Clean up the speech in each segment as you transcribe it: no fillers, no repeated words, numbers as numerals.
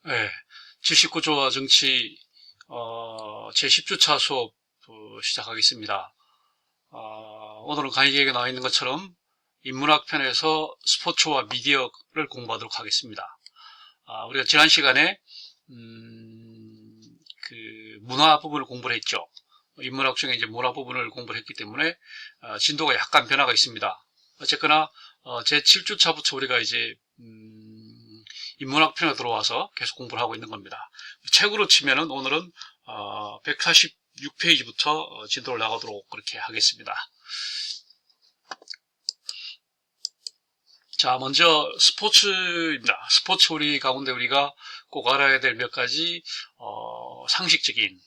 네, 79조와 정치 제10주차 수업 시작하겠습니다. 오늘은 강의 계획에 나와 있는 것처럼 인문학 편에서 스포츠와 미디어를 공부하도록 하겠습니다. 우리가 지난 시간에 그 문화 부분을 공부를 했죠. 인문학 중에 이제 문화 부분을 공부를 했기 때문에 진도가 약간 변화가 있습니다. 어쨌거나 제7주차부터 우리가 이제 인문학 편에 들어와서 계속 공부를 하고 있는 겁니다. 책으로 치면은 오늘은 146페이지부터 진도를 나가도록 그렇게 하겠습니다. 자, 먼저 스포츠입니다. 스포츠 우리 가운데 우리가 꼭 알아야 될 몇 가지 상식적인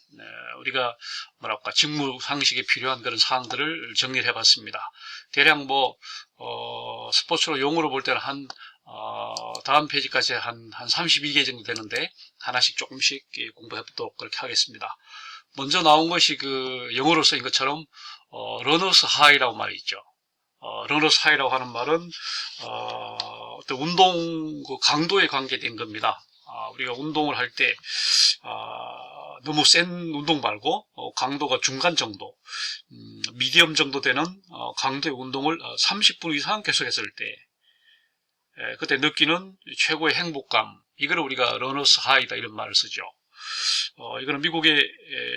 우리가 뭐랄까 직무 상식에 필요한 그런 사항들을 정리를 해봤습니다. 대략 스포츠로 용어로 볼 때는 다음 페이지까지 한 32개 정도 되는데 하나씩 조금씩 공부해 보도록 그렇게 하겠습니다. 먼저 나온 것이 그 영어로 쓰인 것처럼 러너스 하이라고 말이 있죠. 러너스 하이라고 하는 말은 어떤 운동 그 강도에 관계된 겁니다. 우리가 운동을 할 때 너무 센 운동 말고 강도가 중간 정도, 미디엄 정도 되는 강도의 운동을 30분 이상 계속했을 때 그때 느끼는 최고의 행복감, 이걸 우리가 러너스 하이다 이런 말을 쓰죠. 이거는 미국의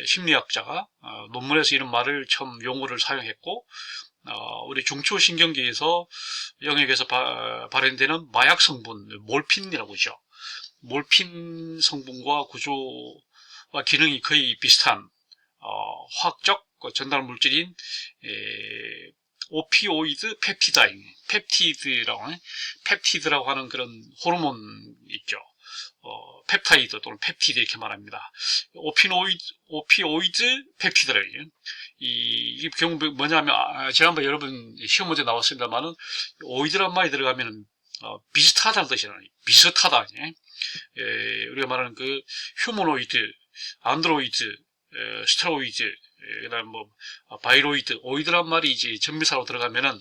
심리학자가 논문에서 이런 말을 처음 용어를 사용했고, 우리 중추신경계에서 영역에서 발현되는 마약 성분, 몰핀이라고 하죠. 몰핀 성분과 구조와 기능이 거의 비슷한 화학적 전달 물질인 오피오이드 펩티드라고 하는 그런 호르몬 있죠. 펩타이드 또는 펩티드 이렇게 말합니다. 오피오이드 펩티드래요. 이게 경우 뭐냐면 지난번에 여러분 시험 문제 나왔습니다만은 오이드란 말이 들어가면 비슷하다는 뜻이잖아요. 비슷하다. 우리가 말하는 그 휴머노이드, 안드로이드, 스테로이드, 그다음 바이로이드, 오이드란 말이 이제 전미사로 들어가면은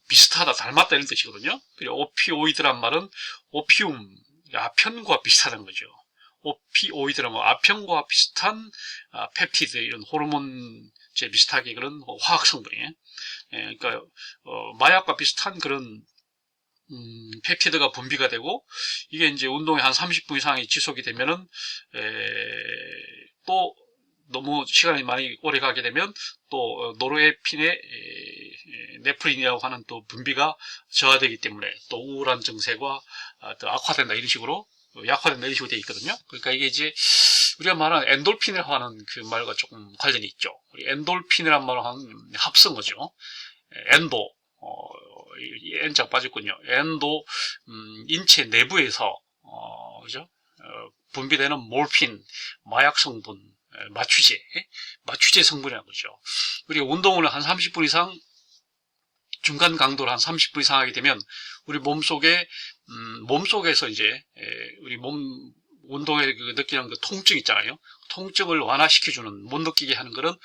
비슷하다, 닮았다 이런 뜻이거든요. 그리고 오피오이드란 말은 오피움, 아편과 비슷하다는 거죠. 오피오이드란 말, 아편과 비슷한 펩티드 이런 호르몬제 비슷하게 그런 화학 성분이에요. 그러니까 마약과 비슷한 그런 펩티드가 분비가 되고, 이게 이제 운동에 한 30분 이상이 지속이 되면은 또 너무 시간이 많이 오래 가게 되면 또 노르에핀의 네프린이라고 하는 또 분비가 저하되기 때문에 또 우울한 증세가 또 악화된다 이런 식으로 약화된다 이런 식으로 되어 있거든요. 그러니까 이게 이제 우리가 말하는 엔돌핀이라고 하는 그 말과 조금 관련이 있죠. 우리 엔돌핀이라는 말을 하는 합성어죠. 엔도 N자 빠졌군요. N도 인체 내부에서 그죠? 분비되는 몰핀, 마약 성분, 마취제 성분이라는 거죠. 우리가 운동을 한 30분 이상, 중간 강도를 한 30분 이상 하게 되면 우리 몸속에서 이제 우리 몸 운동에 느끼는 그 통증 있잖아요. 통증을 완화시켜주는, 못 느끼게 하는 그런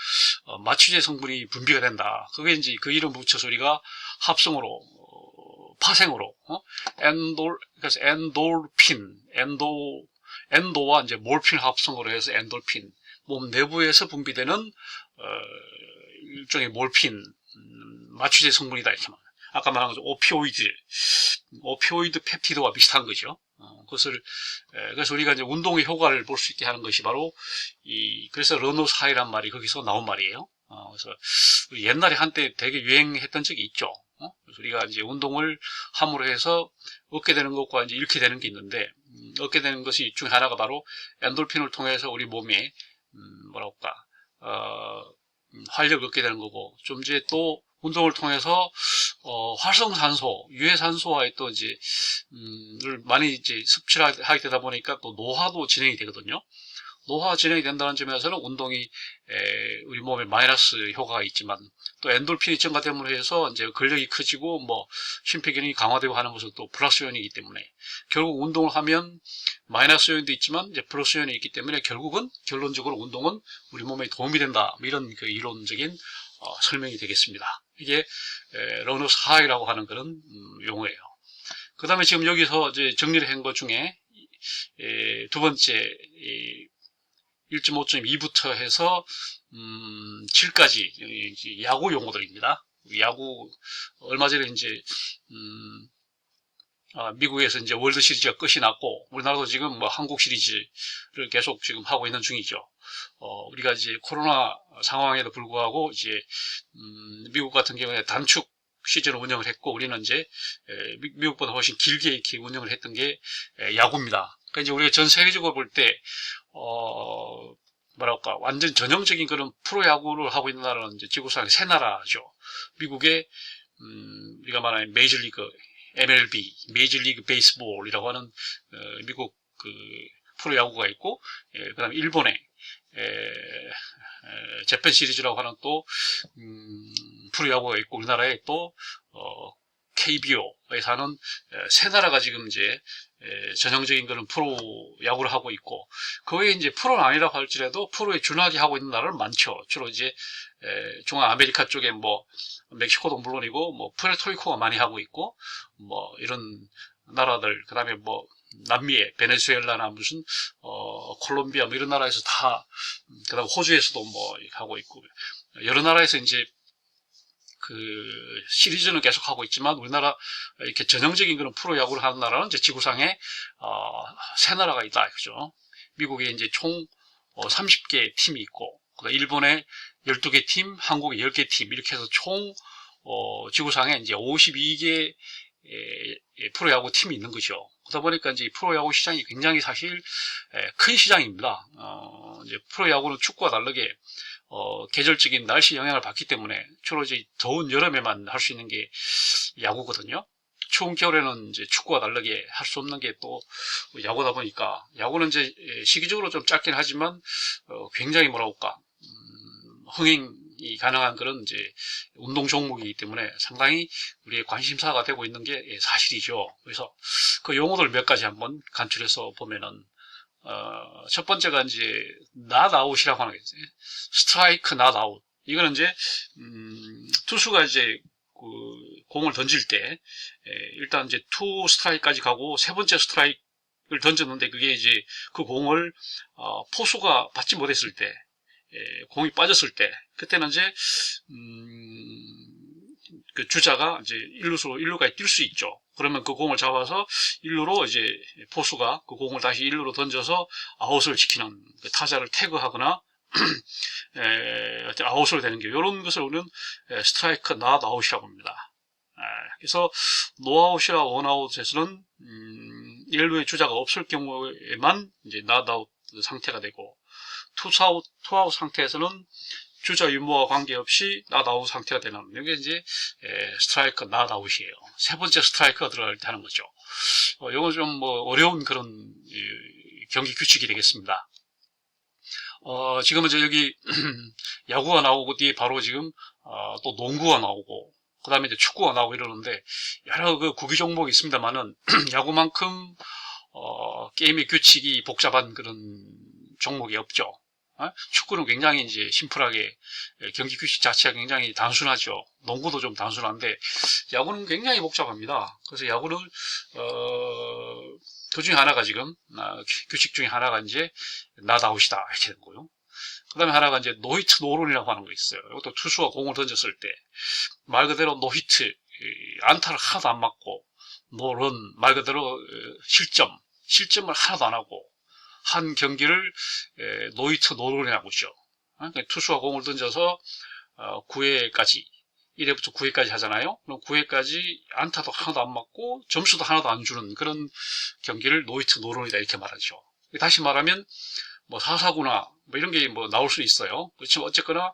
마취제 성분이 분비가 된다. 그게 이제 그 이름 붙여서 우리가 합성으로 파생으로 그래서 엔도와 이제 몰핀 합성으로 해서 엔돌핀, 몸 내부에서 분비되는 일종의 몰핀 마취제 성분이다 이렇게 말합니다. 아까 말한 거죠. 오피오이드 펩티드와 비슷한 거죠. 그래서 우리가 이제 운동의 효과를 볼 수 있게 하는 것이 바로 그래서 러너스 하이란 말이 거기서 나온 말이에요. 그래서 우리 옛날에 한때 되게 유행했던 적이 있죠. 그래서 우리가 이제 운동을 함으로 해서 얻게 되는 것과 이제 잃게 되는 게 있는데, 얻게 되는 것이 중에 하나가 바로 엔돌핀을 통해서 우리 몸에 활력을 얻게 되는 거고, 좀 이제 또 운동을 통해서 활성산소, 유해산소와의 또 이제 를 많이 이제 섭취를 하게 되다 보니까 또 노화도 진행이 되거든요. 노화 진행이 된다는 점에서는 운동이 우리 몸에 마이너스 효과가 있지만, 또 엔돌핀이 증가됨으로 해서 이제 근력이 커지고 심폐기능이 강화되고 하는 것은 또 플러스 요인이기 때문에, 결국 운동을 하면 마이너스 요인도 있지만 이제 플러스 요인이 있기 때문에 결론적으로 운동은 우리 몸에 도움이 된다, 이런 그 이론적인 설명이 되겠습니다. 이게 러너스 하이라고 하는 그런 용어예요. 그 다음에 지금 여기서 이제 정리를 한 것 중에 두 번째 1.5.2부터 해서 7까지 야구 용어들입니다. 야구 얼마 전에 이제 미국에서 이제 월드 시리즈가 끝이 났고 우리나라도 지금 뭐 한국 시리즈를 계속 지금 하고 있는 중이죠. 우리가 이제 코로나 상황에도 불구하고 이제 미국 같은 경우에 단축 시즌을 운영을 했고 우리는 이제 미국보다 훨씬 길게 이렇게 운영을 했던 게 야구입니다. 그러니까 이제 우리가 전 세계적으로 볼 때 뭐랄까 완전 전형적인 그런 프로야구를 하고 있는 나라는 이제 지구상에 세 나라죠. 미국의 우리가 말하는 메이저리그 MLB, 메이저리그 베이스볼이라고 하는 미국 그 프로야구가 있고, 그다음에 일본의 재팬 시리즈라고 하는 또 프로야구가 있고, 우리나라에 또 KBO에서 하는 세 나라가 지금 이제 전형적인 그런 프로야구를 하고 있고, 그 외에 이제 프로는 아니라고 할지라도 프로에 준하게 하고 있는 나라는 많죠. 주로 이제 중앙아메리카 쪽에 뭐 멕시코도 물론이고 뭐 푸에르토리코가 많이 하고 있고 뭐 이런 나라들 그다음에 뭐 남미의 베네수엘라나 무슨 콜롬비아 뭐 이런 나라에서 다 그다음 호주에서도 뭐 하고 있고 여러 나라에서 이제 그 시리즈는 계속 하고 있지만 우리나라 이렇게 전형적인 그런 프로야구를 하는 나라는 이제 지구상에 세 나라가 있다 그죠. 미국에 이제 총 30개 팀이 있고 일본에 12개 팀, 한국에 10개 팀 이렇게 해서 총 지구상에 이제 52개 프로야구 팀이 있는 거죠. 그러다 보니까 이제 프로야구 시장이 굉장히 사실 큰 시장입니다. 이제 프로야구는 축구와 다르게 계절적인 날씨 영향을 받기 때문에 주로 이제 더운 여름에만 할 수 있는 게 야구거든요. 추운 겨울에는 이제 축구와 다르게 할 수 없는 게 또 야구다 보니까 야구는 이제 시기적으로 좀 짧긴 하지만 굉장히 뭐라 할까 흥행이 가능한 그런 이제 운동 종목이기 때문에 상당히 우리의 관심사가 되고 있는 게 사실이죠. 그래서 그 용어들 몇 가지 한번 간추려서 보면은 첫 번째가 이제 not out이라고 하는 게 있어요. 스트라이크 not out. 이거는 이제 투수가 이제 그 공을 던질 때 일단 이제 투 스트라이크까지 가고 세 번째 스트라이크를 던졌는데 그게 이제 그 공을 포수가 받지 못했을 때 공이 빠졌을 때 그때는 이제 그 주자가 이제 일루까지 뛸 수 있죠. 그러면 그 공을 잡아서 일루로 이제 포수가 그 공을 다시 일루로 던져서 아웃을 지키는 그 타자를 태그하거나 아웃으로 되는 게 이런 것을 우리는 스트라이크 not out이라고 합니다. 그래서 노아웃이나 원아웃에서는 일루의 주자가 없을 경우에만 이제 not out 상태가 되고 투아웃 상태에서는 주자 유무와 관계없이 not out 상태가 되는 이게 이제 스트라이크 not out이에요. 세 번째 스트라이크가 들어갈 때 하는 거죠. 이건 좀 뭐 어려운 그런 경기 규칙이 되겠습니다. 지금은 이제 여기 야구가 나오고 뒤에 바로 지금 또 농구가 나오고 그 다음에 이제 축구가 나오고 이러는데 여러 그 구기 종목이 있습니다만은 야구만큼 게임의 규칙이 복잡한 그런 종목이 없죠. 축구는 굉장히 이제 심플하게 경기 규칙 자체가 굉장히 단순하죠. 농구도 좀 단순한데 야구는 굉장히 복잡합니다. 그래서 야구는 그 중에 하나가 지금 규칙 중에 하나가 이제 not out이다 이렇게 된 거고요. 그 다음에 하나가 이제 노히트 노런이라고 하는 거 있어요. 이것도 투수가 공을 던졌을 때 말 그대로 노히트 안타를 하나도 안 맞고 노런 말 그대로 실점을 하나도 안 하고 한 경기를 노히트 노런이라고 하죠. 그러니까 투수가 공을 던져서 9회까지 1회부터 9회까지 하잖아요. 그럼 9회까지 안타도 하나도 안 맞고 점수도 하나도 안 주는 그런 경기를 노히트 노런이다 이렇게 말하죠. 다시 말하면 뭐 사사구나 뭐 이런 게 뭐 나올 수 있어요. 그렇지만 어쨌거나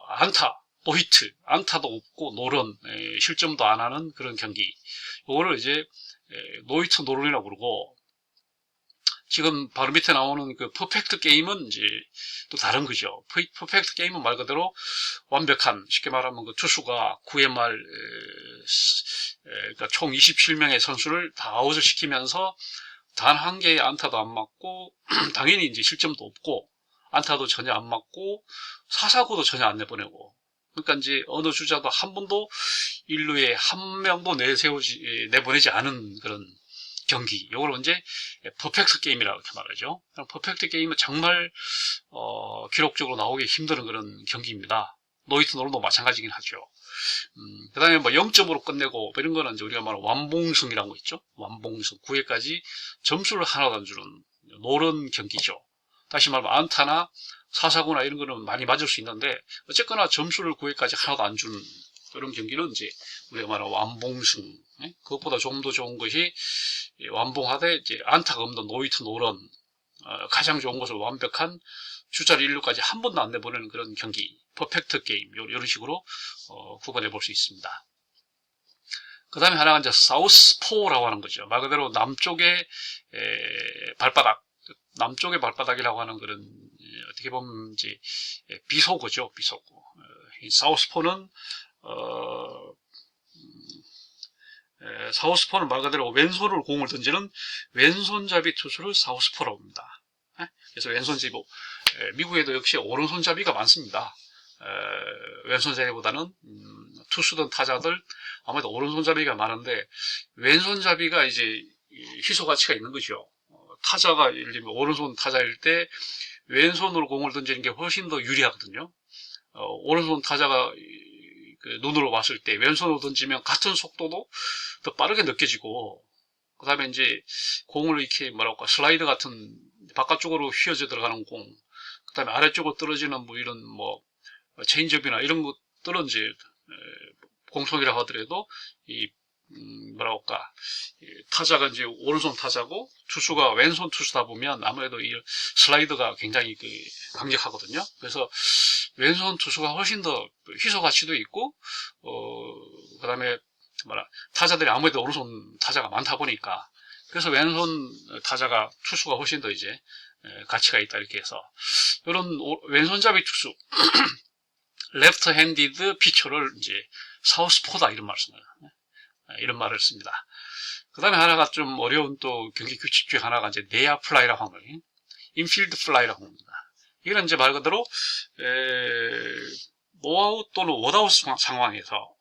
안타, 노히트, 안타도 없고 노런, 실점도 안 하는 그런 경기. 이거를 이제 노히트 노런이라고 그러고 지금 바로 밑에 나오는 그 퍼펙트 게임은 이제 또 다른 거죠. 퍼펙트 게임은 말 그대로 완벽한, 쉽게 말하면 그 투수가 9회 말, 그러니까 총 27명의 선수를 다 아웃을 시키면서 단 한 개의 안타도 안 맞고, 당연히 이제 실점도 없고, 안타도 전혀 안 맞고, 사사구도 전혀 안 내보내고. 그러니까 이제 어느 주자도 한 번도 1루에 한 명도 내보내지 않은 그런 경기. 이걸 이제 퍼펙트 게임이라고 이렇게 말하죠. 퍼펙트 게임은 정말 기록적으로 나오기 힘든 그런 경기입니다. 노이트 노로도 마찬가지긴 하죠. 그 다음에 뭐 0점으로 끝내고, 이런 거는 이제 우리가 말하는 완봉승이라는 거 있죠. 완봉승. 9회까지 점수를 하나도 안 주는 노런 경기죠. 다시 말하면 안타나 사사구나 이런 거는 많이 맞을 수 있는데, 어쨌거나 점수를 9회까지 하나도 안 주는 그런 경기는 이제 우리가 말하는 완봉승. 그것보다 좀 더 좋은 것이 완봉하되 이제 안타가 없는 노이트 노런, 가장 좋은 것을 완벽한 주자리 1루까지 한 번도 안 내보내는 그런 경기, 퍼펙트 게임, 이런 식으로 구분해 볼 수 있습니다. 그 다음에 하나가 이제 사우스포라고 하는 거죠. 말 그대로 남쪽의 발바닥, 남쪽의 발바닥이라고 하는 그런, 어떻게 보면 이제 비속어죠, 비속어. 이 사우스포는 사우스포는 말 그대로 왼손으로 공을 던지는 왼손잡이 투수를 사우스포라고 합니다. 그래서 왼손잡이, 미국에도 역시 오른손잡이가 많습니다. 왼손잡이보다는 투수든 타자들 아무래도 오른손잡이가 많은데, 왼손잡이가 이제 희소 가치가 있는 거죠. 타자가 예를 들면 오른손 타자일 때 왼손으로 공을 던지는 게 훨씬 더 유리하거든요. 오른손 타자가 그 눈으로 봤을 때 왼손으로 던지면 같은 속도도 더 빠르게 느껴지고, 그 다음에 이제 공을 이렇게 뭐랄까 슬라이드 같은 바깥쪽으로 휘어져 들어가는 공, 그 다음에 아래쪽으로 떨어지는 뭐 이런 뭐 체인지업이나 이런 것들은 이제 공속이라고 하더라도 이 뭐랄까 타자가 이제 오른손 타자고 투수가 왼손 투수다 보면 아무래도 이 슬라이드가 굉장히 강력하거든요. 그래서 왼손 투수가 훨씬 더 희소 가치도 있고, 그 다음에 타자들이 아무래도 오른손 타자가 많다 보니까, 그래서 왼손 타자가 투수가 훨씬 더 이제 가치가 있다 이렇게 해서, 이런 왼손잡이 투수 레프트 핸디드 피처를 이제 사우스포다 이런 말을 씁니다. 그 다음에 하나가 좀 어려운 또 경기 규칙 중에 하나가 이제 내야 플라이라고 하는 거예요. 인필드 플라이라고 합니다. 이거는 이제 말 그대로 노아웃 또는 원아웃 상황에서,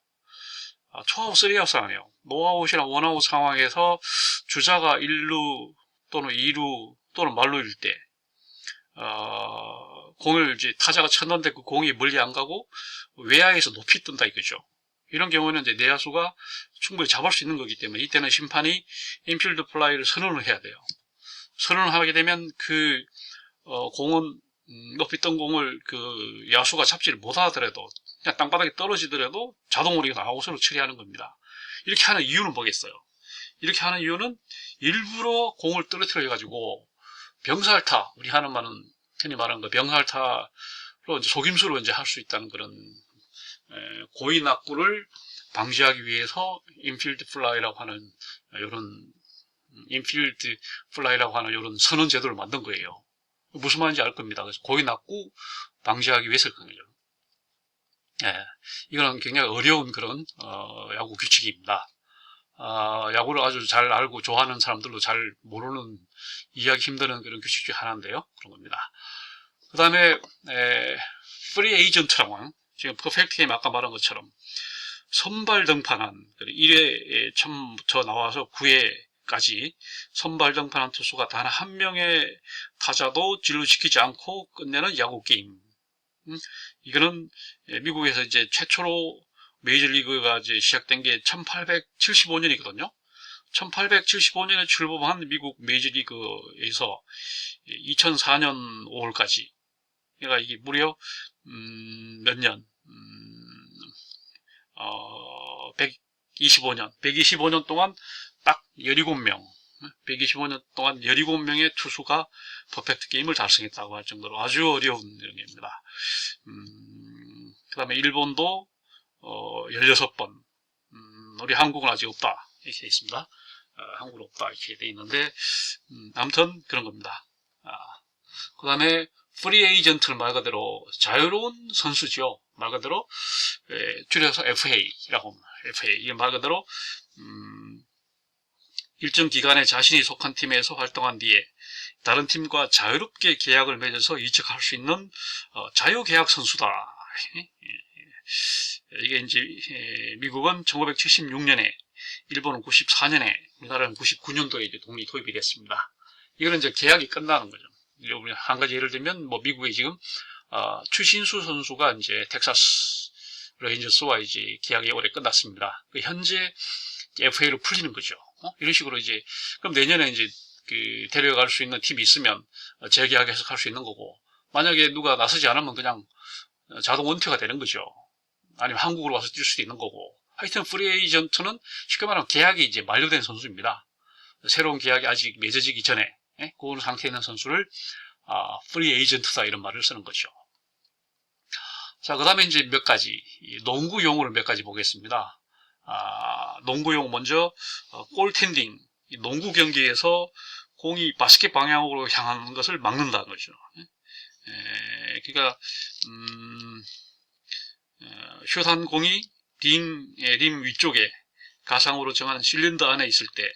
투아웃 3아웃 상황이에요. 노아웃이나 원아웃 상황에서 주자가 1루 또는 2루 또는 말루일 때 공을 이제 타자가 쳤는데 그 공이 멀리 안 가고 외야에서 높이 뜬다 이거죠. 이런 경우는 이제 내야수가 충분히 잡을 수 있는 거기 때문에 이때는 심판이 인필드 플라이를 선언을 해야 돼요. 선언을 하게 되면 그 공은 높이 뜬 공을 그 야수가 잡지를 못하더라도 그냥 땅바닥에 떨어지더라도 자동으로 이거 아웃으로 처리하는 겁니다. 이렇게 하는 이유는 뭐겠어요? 이렇게 하는 이유는 일부러 공을 떨어뜨려 가지고 병살타, 우리 하는 말은 흔히 말하는 거 병살타로 이제 속임수로 이제 할 수 있다는 그런 고의 낙구를 방지하기 위해서 인필드 플라이라고 하는 이런 선언 제도를 만든 거예요. 무슨 말인지 알 겁니다. 그래서 고의 낙구 방지하기 위해서 그런 거죠. 이거는 굉장히 어려운 그런 야구 규칙입니다. 야구를 아주 잘 알고 좋아하는 사람들도 잘 모르는, 이해하기 힘든 그런 규칙 중에 하나인데요. 그런 겁니다. 그 다음에 프리 에이전트 상황, 지금 퍼펙트 게임 아까 말한 것처럼 선발 등판한 1회에 처음부터 나와서 9회까지 선발 등판한 투수가 단 한 명의 타자도 진루시키지 않고 끝내는 야구 게임. 이거는 미국에서 이제 최초로 메이저리그가 이제 시작된 게 1875년이거든요. 1875년에 출범한 미국 메이저리그에서 2004년 5월까지, 그러니까 이게 무려 몇 년, 125년 동안 딱 17명, 125년 동안 17명의 투수가 퍼펙트 게임을 달성했다고 할 정도로 아주 어려운 내용입니다. 그 다음에 일본도 16번, 우리 한국은 아직 없다 이렇게 돼 있습니다. 한국은 없다 이렇게 돼 있는데, 아무튼 그런 겁니다. 그 다음에 프리 에이전트는 말 그대로 자유로운 선수죠. 말 그대로 줄여서 FA라고 합니다. FA. 이게 말 그대로 일정 기간에 자신이 속한 팀에서 활동한 뒤에 다른 팀과 자유롭게 계약을 맺어서 이적할 수 있는 자유계약 선수다. 이게 이제 미국은 1976년에, 일본은 94년에 우리나라는 99년도에 이제 동리 도입이 됐습니다. 이거는 이제 계약이 끝나는 거죠. 한 가지 예를 들면, 뭐, 미국에 지금, 추신수 선수가 이제 텍사스 레인저스와 이제 계약이 올해 끝났습니다. 현재 FA로 풀리는 거죠. 이런 식으로 이제, 그럼 내년에 이제 데려갈 수 있는 팀이 있으면 재계약해서 갈 수 있는 거고, 만약에 누가 나서지 않으면 그냥 자동 은퇴가 되는 거죠. 아니면 한국으로 와서 뛸 수도 있는 거고. 하여튼 프리 에이전트는 쉽게 말하면 계약이 이제 만료된 선수입니다. 새로운 계약이 아직 맺어지기 전에 그 상태에 있는 선수를 프리 에이전트다 이런 말을 쓰는 거죠. 자, 그 다음에 이제 몇 가지 농구 용어를 몇 가지 보겠습니다. 농구 용어 먼저 골텐딩, 농구 경기에서 공이 바스켓 방향으로 향하는 것을 막는다는 거죠. 그러니까 슛한 공이 림 위쪽에 가상으로 정한 실린더 안에 있을 때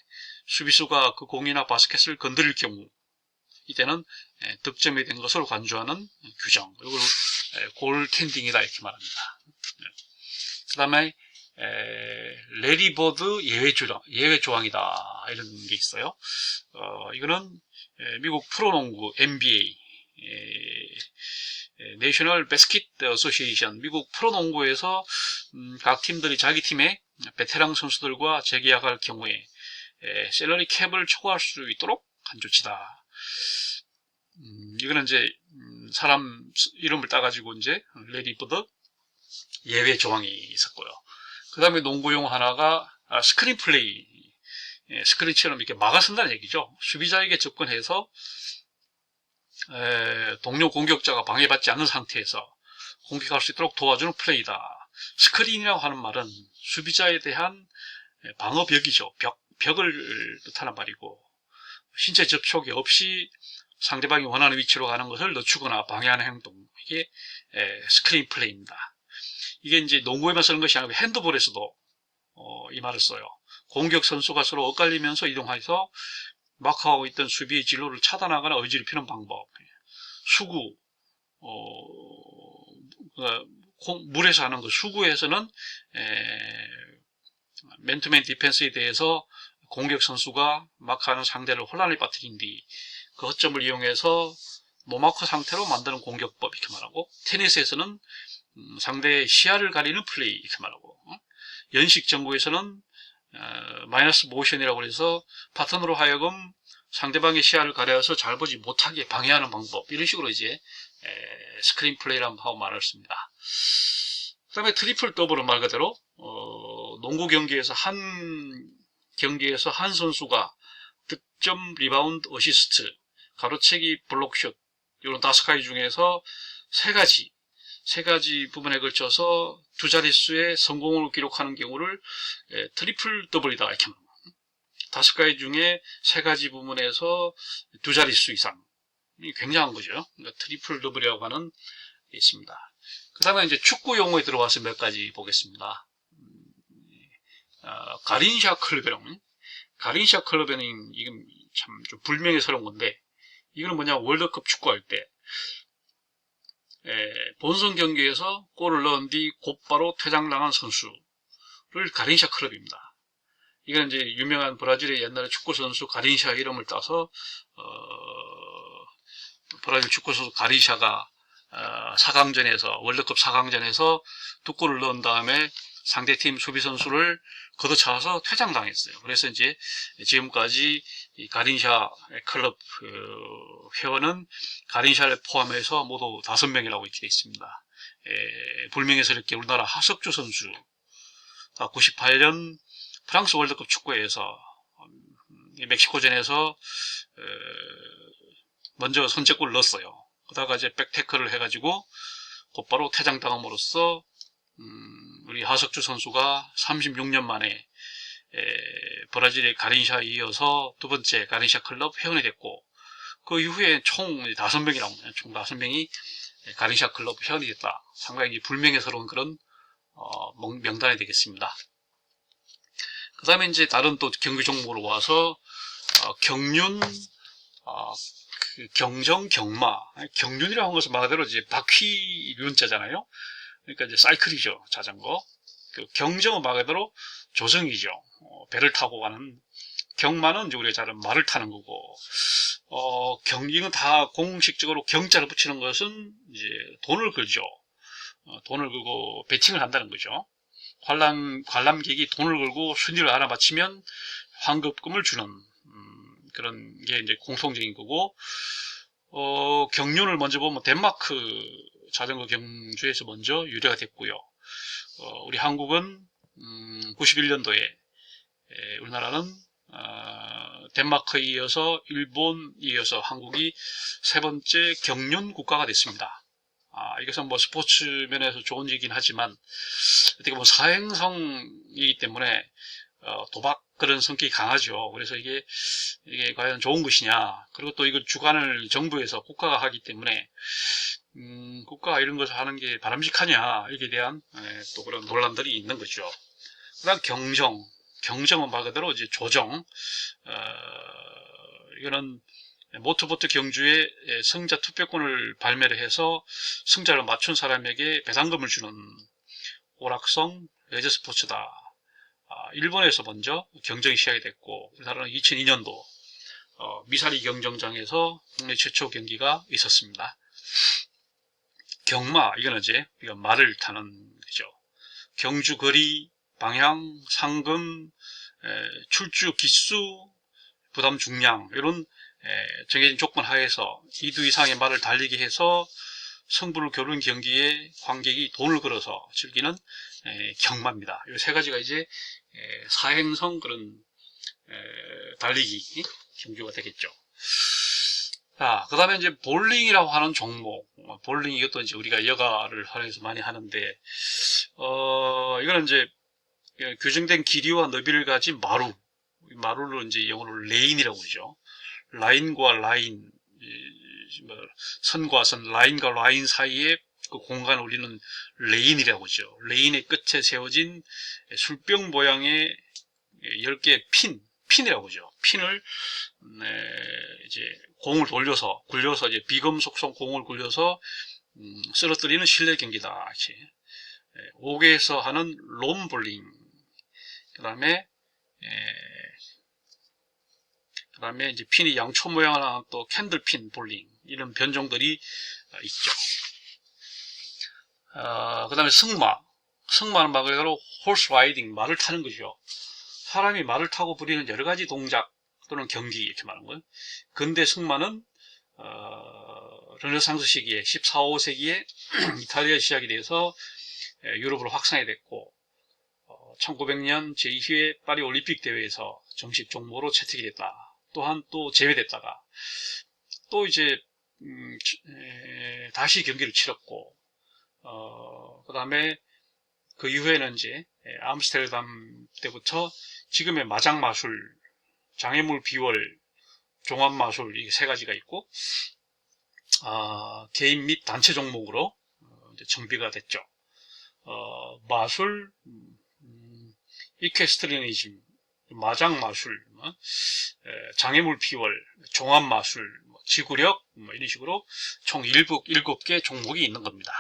수비수가 그 공이나 바스켓을 건드릴 경우 이때는 득점이 된 것으로 간주하는 규정. 이걸 골텐딩이다 이렇게 말합니다. 그 다음에 레리 버드 예외 조항이다 이런 게 있어요. 이거는 미국 프로농구 NBA 내셔널 배스킷 어소시에이션 미국 프로농구에서 각 팀들이 자기 팀의 베테랑 선수들과 재계약할 경우에 셀러리 캡을 초과할 수 있도록 한 조치다. 이거는 이제 사람 이름을 따가지고 이제 레리 버드 예외 조항이 있었고요. 그 다음에 농구용 하나가 스크린 플레이, 스크린처럼 이렇게 막아선다는 얘기죠. 수비자에게 접근해서 동료 공격자가 방해받지 않는 상태에서 공격할 수 있도록 도와주는 플레이다. 스크린이라고 하는 말은 수비자에 대한 방어벽이죠. 벽을 뜻하는 말이고 신체 접촉이 없이 상대방이 원하는 위치로 가는 것을 늦추거나 방해하는 행동, 이게 스크린 플레이입니다. 이게 이제 농구에만 쓰는 것이 아니고 핸드볼에서도 이 말을 써요. 공격 선수가 서로 엇갈리면서 이동해서 마크하고 있던 수비의 진로를 차단하거나 어지럽히는 방법. 수구, 물에서 하는 거, 수구에서는 맨투맨 디펜스에 대해서 공격 선수가 마크하는 상대를 혼란에 빠뜨린 뒤 그 허점을 이용해서 노마크 상태로 만드는 공격법 이렇게 말하고, 테니스에서는 상대의 시야를 가리는 플레이 이렇게 말하고, 연식 정구에서는 마이너스 모션이라고 해서 파트너로 하여금 상대방의 시야를 가려서 잘 보지 못하게 방해하는 방법, 이런 식으로 이제 스크린 플레이라고 하고 말을 씁니다. 그 다음에 트리플 더블은 말 그대로 농구 경기에서 한 선수가 득점, 리바운드, 어시스트, 가로채기, 블록슛, 이런 5가지 중에서 세 가지 부분에 걸쳐서 두 자릿수의 성공을 기록하는 경우를 트리플 더블이다 이렇게 말합니다. 5가지 중에 3가지 부분에서 두 자릿수 이상, 굉장한 거죠. 그러니까 트리플 더블이라고 하는 게 있습니다. 그 다음에 이제 축구 용어에 들어와서 몇 가지 보겠습니다. 가린샤 클베롱. 가린샤 클베롱, 이건 참 좀 불명예스러운 건데, 이거는 뭐냐, 월드컵 축구할 때 본선 경기에서 골을 넣은 뒤 곧바로 퇴장당한 선수를 가린샤 클럽입니다. 이건 이제 유명한 브라질의 옛날에 축구 선수 가린샤 이름을 따서 브라질 축구 선수 가린샤가 4강전에서, 월드컵 4강전에서 2골을 넣은 다음에 상대팀 수비 선수를 걷어차서 퇴장당했어요. 그래서 이제 지금까지 이 가린샤 클럽 회원은 가린샤를 포함해서 모두 5명이라고 이렇게 되어 있습니다. 불명예스럽게 우리나라 하석주 선수 98년 프랑스 월드컵 축구에서 멕시코전에서 먼저 선제골을 넣었어요. 그러다가 이제 백태클을 해가지고 곧바로 퇴장당함으로써 우리 하석주 선수가 36년 만에 브라질의 가린샤에 이어서 두 번째 가린샤 클럽 회원이 됐고, 그 이후에 총 5명이라고, 총 5명이 가린샤 클럽 회원이 됐다. 상당히 불명예스러운 그런 명단이 되겠습니다. 그 다음에 이제 다른 또 경기 종목으로 와서 경륜, 경정, 경마. 경륜이라고 하는 것은 말 그대로 이제 바퀴 윤자잖아요. 그러니까 이제 사이클이죠, 자전거. 그 경정은 말 그대로 조정이죠. 배를 타고 가는 경마는 이제 우리가 잘 아는 말을 타는 거고, 경기는 다 공식적으로 경자를 붙이는 것은 이제 돈을 걸죠. 돈을 걸고 베팅을 한다는 거죠. 관람객이 돈을 걸고 순위를 알아맞히면 환급금을 주는 그런 게 이제 공통적인 거고, 경륜을 먼저 보면 덴마크 자전거 경주에서 먼저 유래가 됐고요. 우리 한국은 91년도에 우리나라는 덴마크에 이어서 일본에 이어서 한국이 세 번째 경륜 국가가 됐습니다. 이것은 뭐 스포츠 면에서 좋은 얘기긴 하지만 어떻게 보면 사행성이기 때문에 도박 그런 성격이 강하죠. 그래서 이게 과연 좋은 것이냐. 그리고 또 이걸 주관을 정부에서 국가가 하기 때문에 국가가 이런 것을 하는 게 바람직하냐. 이에 대한 또 그런 논란들이 있는 거죠. 그다음 경정은 말 그대로 이제 조정. 이거는 모터보트 경주에 승자 투표권을 발매를 해서 승자를 맞춘 사람에게 배당금을 주는 오락성 레저 스포츠다. 일본에서 먼저 경정이 시작이 됐고, 우리나라는 2002년도 미사리 경정장에서 국내 최초 경기가 있었습니다. 경마, 이거는 이제 우리가 말을 타는 거죠. 경주 거리, 방향, 상금, 출주 기수, 부담 중량, 이런 정해진 조건 하에서 2두 이상의 말을 달리게 해서 성분을 겨루는 경기에 관객이 돈을 걸어서 즐기는 경마입니다. 이 세 가지가 이제 사행성 그런 달리기 경주가 되겠죠. 자, 그 다음에 이제 볼링이라고 하는 종목. 볼링 이것도 이제 우리가 여가를 활용해서 많이 하는데, 이거는 이제 규정된 길이와 너비를 가진 마루를 이제 영어로 레인이라고 그러죠. 라인과 라인, 선과 선, 라인과 라인 사이에 그 공간을 우리는 레인이라고 하죠. 레인의 끝에 세워진 술병 모양의 10개의 핀이라고 하죠. 핀을 이제 공을 굴려서 이제 비금속성 공을 굴려서 쓰러뜨리는 실내 경기다. 이렇게 5개에서 하는 롬볼링. 그다음에 이제 핀이 양초 모양을 하는 또 캔들핀 볼링, 이런 변종들이 있죠. 그 다음에 승마는 말 그대로 홀스 라이딩, 말을 타는 거죠. 사람이 말을 타고 부리는 여러 가지 동작 또는 경기, 이렇게 말하는 거예요. 근대 승마는 르네상스 시기에 14, 15세기에 이탈리아 시작이 돼서 유럽으로 확산이 됐고, 1900년 제2회 파리 올림픽 대회에서 정식 종목으로 채택이 됐다. 또한 또 제외됐다가 또 이제 다시 경기를 치렀고, 그 다음에 그 이후에는 이제 암스테르담 때부터 지금의 마장마술, 장애물 비월, 종합마술, 이 세 가지가 있고, 개인 및 단체 종목으로 이제 정비가 됐죠. 마술, 이퀘스트리니즘, 마장마술, 장애물 비월, 종합마술, 지구력, 이런 식으로 총 7개 종목이 있는 겁니다.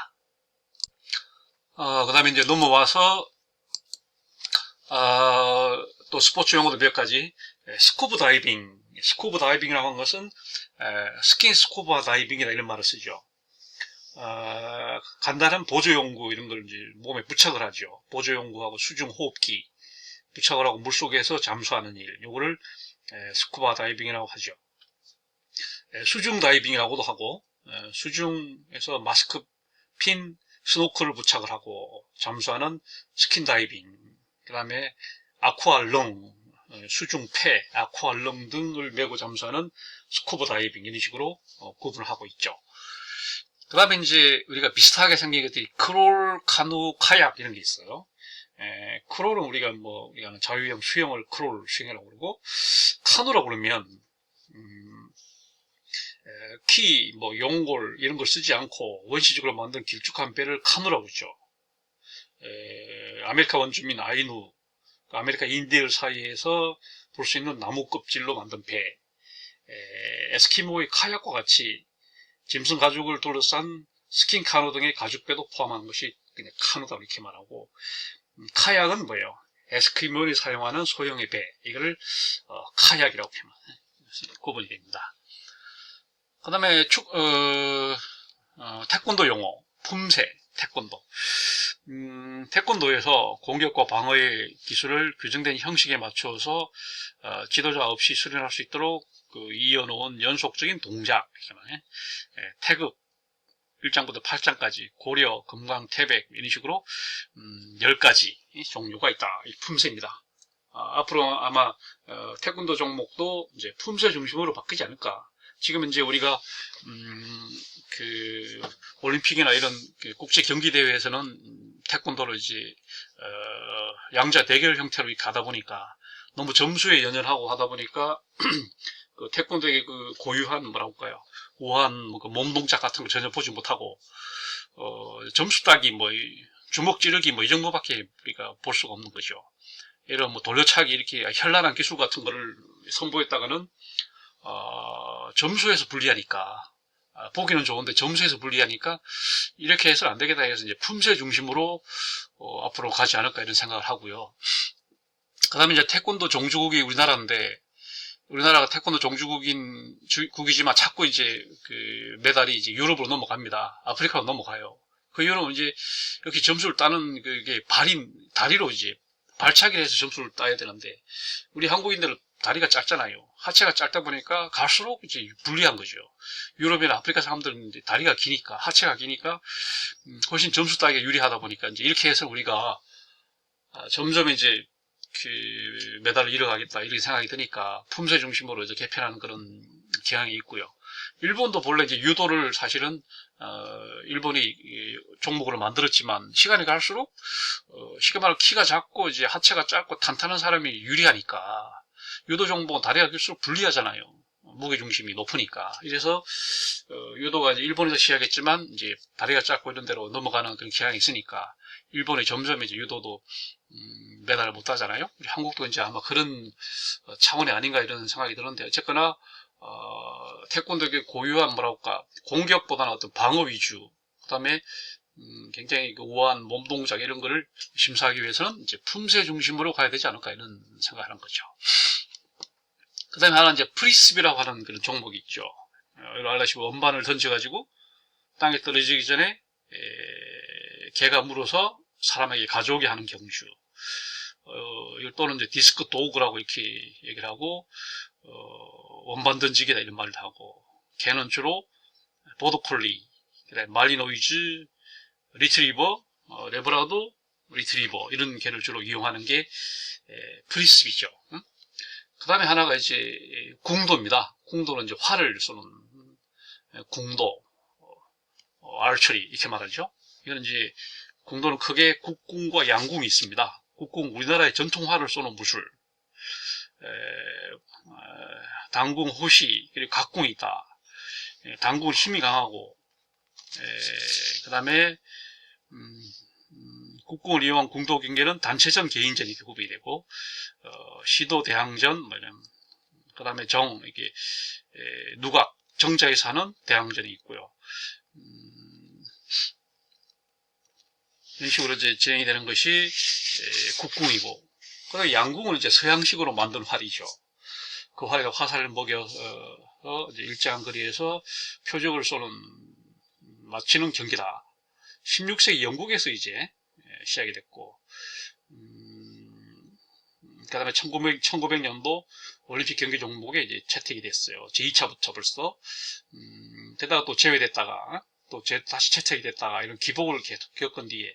그 다음에 이제 넘어와서, 또 스포츠 용어도 몇 가지, 스쿠버 다이빙이라고 하는 것은, 스킨 스쿠버 다이빙이라 이런 말을 쓰죠. 간단한 보조용구, 이런 걸 이제 몸에 부착을 하죠. 보조용구하고 수중호흡기, 부착을 하고 물속에서 잠수하는 일, 요거를 스쿠버 다이빙이라고 하죠. 수중 다이빙이라고도 하고, 수중에서 마스크, 핀, 스노클을 부착을 하고 잠수하는 스킨 다이빙, 그 다음에 아쿠아렁, 수중패, 아쿠아렁 등을 메고 잠수하는 스쿠버 다이빙, 이런 식으로 구분을 하고 있죠. 그 다음에 이제 우리가 비슷하게 생긴 것들이 크롤, 카누, 카약 이런 게 있어요. 크롤은 우리가 자유형, 수영을 크롤, 수영이라고 그러고, 카누라고 그러면 키, 용골 이런 걸 쓰지 않고 원시적으로 만든 길쭉한 배를 카누라고 그러죠. 아메리카 원주민 아이누, 아메리카 인디언 사이에서 볼 수 있는 나무 껍질로 만든 배, 에스키모의 카약과 같이 짐승 가죽을 둘러싼 스킨 카누 등의 가죽배도 포함한 것이 그냥 카누다 이렇게 말하고, 카약은 뭐예요? 에스키모인이 사용하는 소형의 배, 이거를 카약이라고 구분이 됩니다. 그 다음에 태권도 용어, 품새, 태권도. 태권도에서 공격과 방어의 기술을 규정된 형식에 맞춰서 지도자 없이 수련할 수 있도록 이어놓은 연속적인 동작, 태극 1장부터 8장까지 고려, 금강, 태백 이런 식으로 10가지 종류가 있다. 이 품새입니다. 앞으로 아마 태권도 종목도 이제 품새 중심으로 바뀌지 않을까. 지금 이제 우리가 올림픽이나 이런 국제 경기 대회에서는 태권도를 이제 양자 대결 형태로 가다 보니까 너무 점수에 연연하고 하다 보니까 그 태권도의 그 고유한 뭐랄까요, 우아한 몸 동작 같은 걸 전혀 보지 못하고 점수 따기, 주먹 찌르기 이 정도밖에 우리가 볼 수가 없는 거죠. 이런 돌려차기 이렇게 현란한 기술 같은 거를 선보였다가는 점수에서 불리하니까, 보기는 좋은데 점수에서 불리하니까 이렇게 해서는 안 되겠다 해서 이제 품새 중심으로 앞으로 가지 않을까 이런 생각을 하고요. 그 다음에 이제 태권도 종주국이 우리나라인데, 우리나라가 태권도 종주국이지만 자꾸 이제 그 메달이 이제 유럽으로 넘어갑니다. 아프리카로 넘어가요. 그 이유는 이제 이렇게 점수를 따는 그게 다리로 이제 발차기를 해서 점수를 따야 되는데, 우리 한국인들은 다리가 짧잖아요. 하체가 짧다 보니까 갈수록 이제 불리한 거죠. 유럽이나 아프리카 사람들은 이제 다리가 기니까, 하체가 기니까 훨씬 점수 따기가 유리하다 보니까 이제 이렇게 해서 우리가 점점 이제 그 메달을 잃어가겠다 이런 생각이 드니까 품새 중심으로 이제 개편하는 그런 경향이 있고요. 일본도 본래 이제 유도를 사실은 일본이 종목으로 만들었지만 시간이 갈수록 쉽게 말하면 키가 작고 이제 하체가 짧고 탄탄한 사람이 유리하니까, 유도 종목은 다리가 길수록 불리하잖아요. 무게 중심이 높으니까. 이래서 유도가 이제 일본에서 시작했지만 이제 다리가 짧고 이런 데로 넘어가는 그런 경향이 있으니까 일본이 점점 이제 유도도 메달을 못 따잖아요. 우리 한국도 이제 아마 그런 차원이 아닌가 이런 생각이 드는데, 어쨌거나 태권도의 고유한 공격보다는 어떤 방어 위주, 그다음에 굉장히 우아한 몸 동작 이런 거를 심사하기 위해서는 이제 품새 중심으로 가야 되지 않을까 이런 생각을 하는 거죠. 그 다음에 하나 이제 프리스비라고 하는 그런 종목이 있죠. 이걸 알다시피 원반을 던져가지고 땅에 떨어지기 전에 개가 물어서 사람에게 가져오게 하는 경주. 이걸 또는 이제 디스크 도그라고 이렇게 얘기를 하고, 원반 던지기다 이런 말을 하고, 개는 주로 보더콜리, 말리노이즈, 리트리버, 레브라도, 리트리버 이런 개를 주로 이용하는 게 프리스비죠. 그 다음에 하나가 이제 궁도입니다. 궁도는 이제 활을 쏘는 궁도, 아처리 이렇게 말하죠. 이건 이제 궁도는 크게 국궁과 양궁이 있습니다. 국궁, 우리나라의 전통화를 쏘는 무술, 당궁, 호시, 그리고 각궁이 있다. 당궁은 힘이 강하고, 그 다음에 국궁을 이용한 궁도 경기는 단체전, 개인전 이렇게 구분이 되고, 시도, 대항전, 그 다음에 이게 누각, 정자에서 하는 대항전이 있고요. 이런 식으로 이제 진행이 되는 것이 국궁이고, 그다음에 양궁은 이제 서양식으로 만든 활이죠. 그 활에다 화살을 먹여서 이제 일정한 거리에서 표적을 쏘는, 맞히는 경기다. 16세기 영국에서 이제 시작이 됐고, 그 다음에 1900년도 올림픽 경기 종목에 이제 채택이 됐어요. 제2차부터 벌써. 게다가 또 제외됐다가, 또 다시 채택이 됐다가, 이런 기복을 계속 겪은 뒤에,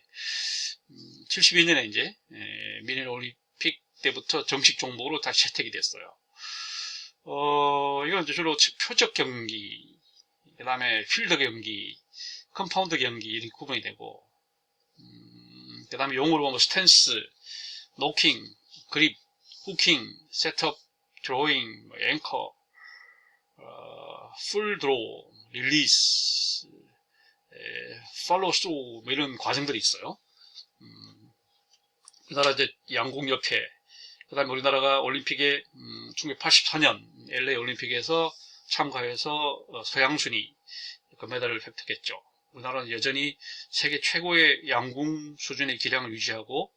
72년에 이제, 미네일 올림픽 때부터 정식 종목으로 다시 채택이 됐어요. 이건 주로 표적 경기, 그 다음에 필드 경기, 컴파운드 경기, 이렇게 구분이 되고, 그 다음에 용어로 보면 스탠스, 노킹, 그립, 후킹, 셋업, 드로잉, 앵커, 풀 드로우, 릴리스, 팔로우 스루 이런 과정들이 있어요. 우리나라 이제 양궁협회, 그 다음에 우리나라가 올림픽에 1984년 LA 올림픽에서 참가해서 서양순위 그 메달을 획득했죠. 우리나라는 여전히 세계 최고의 양궁 수준의 기량을 유지하고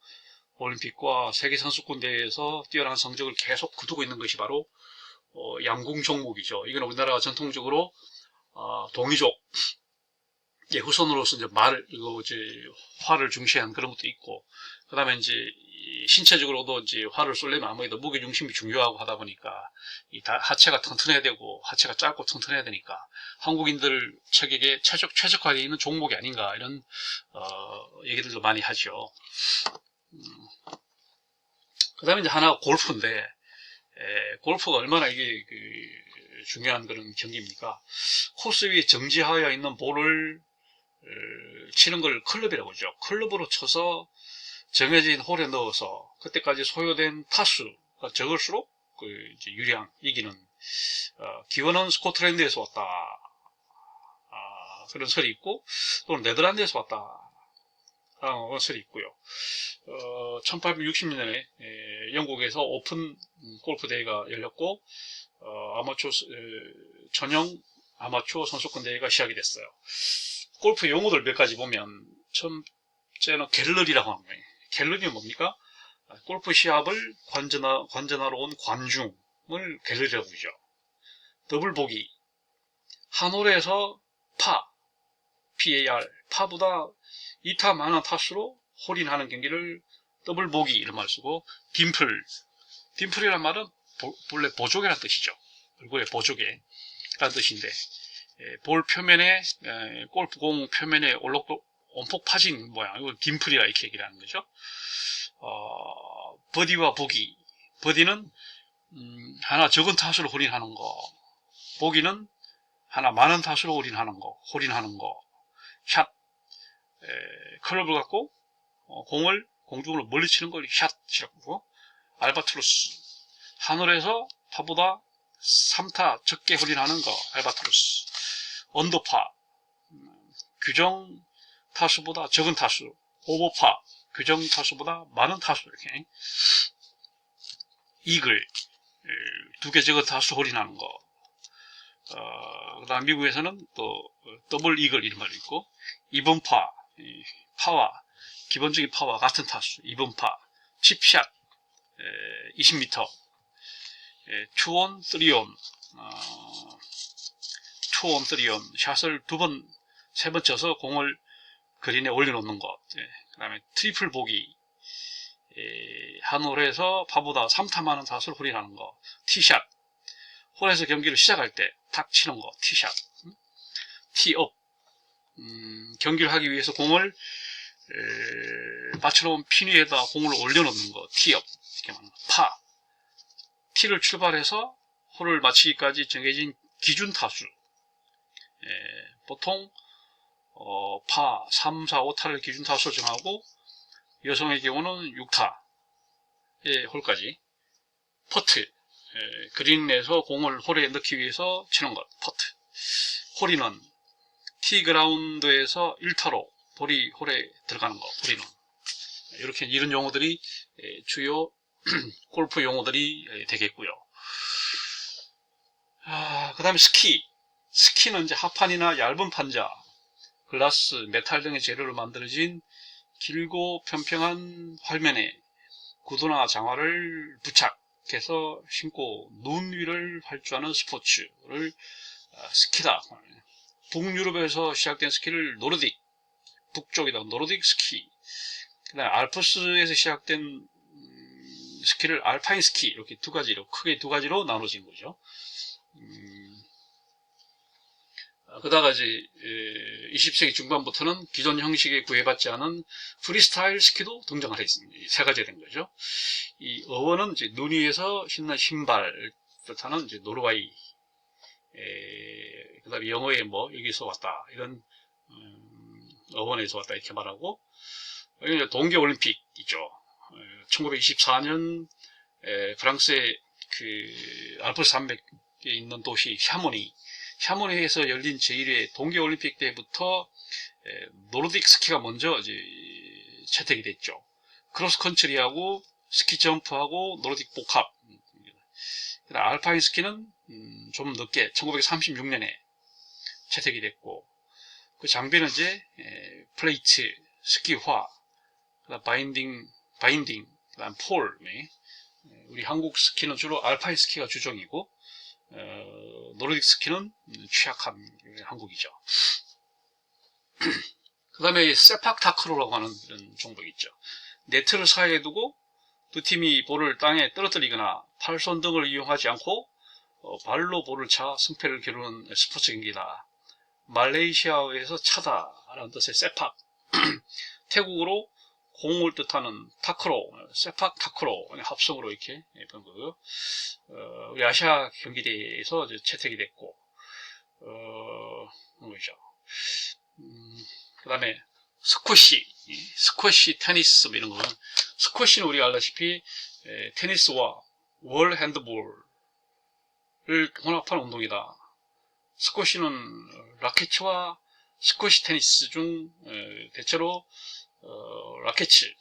올림픽과 세계선수권 대회에서 뛰어난 성적을 계속 거두고 있는 것이 바로 양궁 종목이죠. 이건 우리나라가 전통적으로 동이족 후손으로서 이제 활을 중시한 그런 것도 있고, 그 다음에 이제 신체적으로도 이제 활을 쏠려면 아무래도 무게 중심이 중요하고 하다 보니까 하체가 튼튼해야 되고 하체가 짧고 튼튼해야 되니까 한국인들 체격에 최적화되어 있는 종목이 아닌가, 이런 얘기들도 많이 하죠. 그 다음에 이제 하나 골프인데, 골프가 얼마나 이게 중요한 그런 경기입니까? 코스 위에 정지하여 있는 볼을 치는 걸 클럽이라고 하죠. 클럽으로 쳐서 정해진 홀에 넣어서 그때까지 소요된 타수가 적을수록 이제 이기는, 기원은 스코틀랜드에서 왔다, 그런 설이 있고, 또는 네덜란드에서 왔다 라는 설이 있고요. 1860년에 영국에서 오픈 골프 대회가 열렸고, 전용 아마추어 선수권 대회가 시작이 됐어요. 골프 용어들 몇 가지 보면, 첫째는 갤러리라고 하는 거예요. 갤러리는 뭡니까? 골프 시합을 관전하러 온 관중을 갤러리라고 부르죠. 더블 보기, 한 홀에서 PAR, 파보다 2타 많은 타수로 홀인하는 경기를 더블 보기 이런 말 쓰고, 딤플이란 말은 본래 보조개란 뜻이죠. 얼굴에 보조개란 뜻인데, 볼 표면에, 골프공 표면에 온폭 파진 모양, 이걸 딤플이라 이렇게 얘기를 하는 거죠. 버디와 보기, 버디는 하나 적은 타수로 홀인하는 거, 보기는 하나 많은 타수로 홀인하는 거, 샷, 클럽을 갖고 공을 공중으로 멀리 치는 걸 샷이라고. 알바트로스, 하늘에서 파보다 3타 적게 홀인하는 거 알바트로스. 언더파, 규정 타수보다 적은 타수. 오버파, 규정 타수보다 많은 타수. 이렇게. 이글, 2개 적은 타수 홀인하는 거. 그 다음 미국에서는 또 더블 이글 이런 말도 있고, 2번 파와, 기본적인 파와 같은 타수, 2번 파, 칩샷, 20m, 2온, 3온, 2온, 3온, 샷을 2번, 3번 쳐서 공을 그린에 올려놓는 것. 그 다음에 트리플 보기, 한 홀에서 파보다 3타 많은 타수를 홀인하는 거. 티샷, 홀에서 경기를 시작할 때 탁 치는 거. 티샷. 티업, 경기를 하기 위해서 공을 받쳐놓은 핀 위에다 공을 올려놓는 거. 티업. 이렇게 말하는 거. 파, 티를 출발해서 홀을 마치기까지 정해진 기준 타수. 보통 파 3, 4, 5타를 기준 타수로 정하고, 여성의 경우는 6타의 홀까지. 퍼트, 그린에서 공을 홀에 넣기 위해서 치는 것. 퍼트. 홀인원, 티그라운드에서 1타로 볼이 홀에 들어가는 거. 홀인원. 이렇게 이런 용어들이 주요 골프 용어들이 되겠고요. 그 다음에 스키는 이제 하판이나 얇은 판자, 글라스, 메탈 등의 재료로 만들어진 길고 평평한 활면에 구두나 장화를 부착해서 신고 눈 위를 활주하는 스포츠를 스키다. 북유럽에서 시작된 스키를 노르딕, 북쪽이다 노르딕 스키, 그 다음에 알프스에서 시작된 스키를 알파인 스키, 이렇게 크게 두 가지로 나눠진 거죠. 그다가 이제 20세기 중반부터는 기존 형식에 구애받지 않은 프리스타일 스키도 등장을 했습니다. 세 가지가 된 거죠. 이 어원은 이제 눈 위에서 신는 신발을 뜻하는 이제 노르와이, 그다음에 영어에 여기서 왔다 이런 어원에서 왔다 이렇게 말하고, 여기 이제 동계올림픽 있죠. 1924년 프랑스의 그 알프스 산맥에 있는 도시 샤모니에서 열린 제1회 동계올림픽 때부터 노르딕 스키가 먼저 이제 채택이 됐죠. 크로스컨트리하고 스키 점프하고 노르딕 복합. 알파인 스키는 좀 늦게 1936년에 채택이 됐고, 그 장비는 이제 플레이트, 스키화, 바인딩 바인딩, 그다음 폴. 우리 한국 스키는 주로 알파인 스키가 주종이고 노르딕 스키는 취약한 한국이죠. 그 다음에 세팍 타크로라고 하는 이런 종목이 있죠. 네트를 사이에 두고 두 팀이 볼을 땅에 떨어뜨리거나 팔손 등을 이용하지 않고 발로 볼을 차 승패를 겨루는 스포츠 경기다. 말레이시아에서 차다라는 뜻의 세팍, 태국어로 공을 뜻하는 타크로, 세팍 타크로 합성으로 이렇게 본 거고요. 우리 아시아 경기대회에서 채택이 됐고, 거죠. 그 다음에 스쿼시, 테니스 이런 거는, 스쿼시는 우리가 알다시피 테니스와 월 핸드볼을 혼합한 운동이다. 스쿼시는 라켓과 스쿼시 테니스 중 대체로 라켓을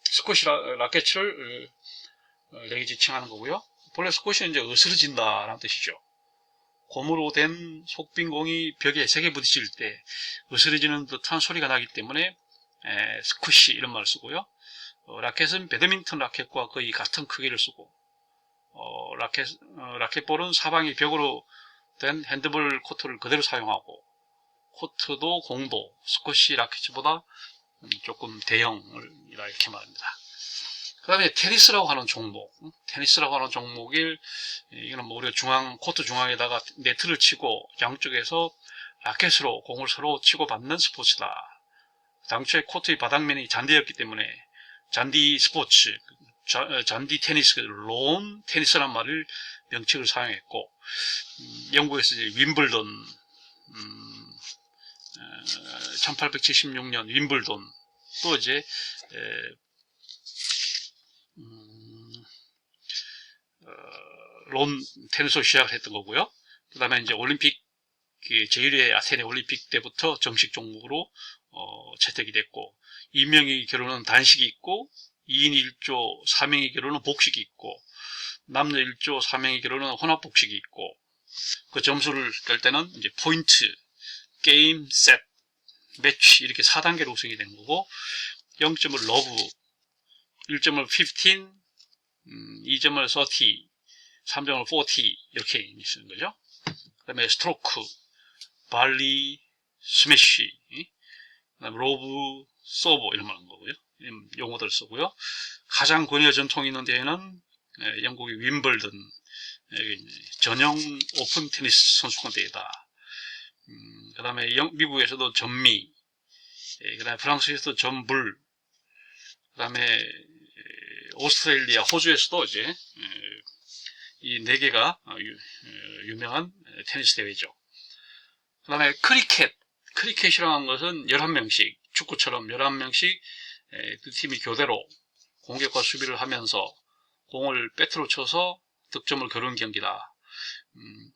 스쿼시 라켓을 내게 지칭하는 거고요. 본래 스쿼시는 이제 으스러진다라는 뜻이죠. 고무로 된 속빈공이 벽에 세게 부딪힐 때 으스러지는 듯한 소리가 나기 때문에 스쿼시 이런 말을 쓰고요. 라켓은 배드민턴 라켓과 거의 같은 크기를 쓰고 라켓볼은 사방이 벽으로 된 핸드볼 코트를 그대로 사용하고 코트도 공도 스쿼시 라켓보다 조금 대형이라 이렇게 말합니다. 그 다음에 테니스라고 하는 종목, 테니스라고 하는 종목일, 이거는 뭐 우리가 코트 중앙에다가 네트를 치고 양쪽에서 라켓으로 공을 서로 치고받는 스포츠다. 당초에 코트의 바닥면이 잔디였기 때문에 잔디 스포츠, 잔디 테니스, 론 테니스란 말을 명칭을 사용했고, 영국에서 이제 윈블던, 1876년 윈블돈, 또 이제 론 테니스로 시작을 했던 거고요. 그 다음에 이제 올림픽, 제1회 아테네 올림픽 때부터 정식 종목으로 채택이 됐고, 2명의 결혼은 단식이 있고, 2인 1조 4명의 결혼은 복식이 있고, 남녀 1조 4명의 결혼은 혼합복식이 있고, 그 점수를 뗄 때는 이제 포인트, 게임, 셋, 매치 이렇게 4단계로 구성이 되는 거고, 0점을 러브, 1점을 15, 2점을 30, 3점을 40 이렇게 쓰는 거죠. 그 다음에 스트로크, 발리, 스매시, 그다음에 로브, 서브 이런 거고요. 이런 용어들을 쓰고요. 가장 권위와 전통이 있는 대회는 영국의 윈블던 전용 오픈 테니스 선수권 대회다. 그 다음에 미국에서도 전미, 그 다음에 프랑스에서도 전불, 그 다음에 오스트레일리아, 호주에서도 이제 이 4개가 유명한 테니스 대회죠. 그 다음에 크리켓이라고 하는 것은 11명씩, 축구처럼 11명씩 두 팀이 교대로 공격과 수비를 하면서 공을 배트로 쳐서 득점을 거두는 경기다.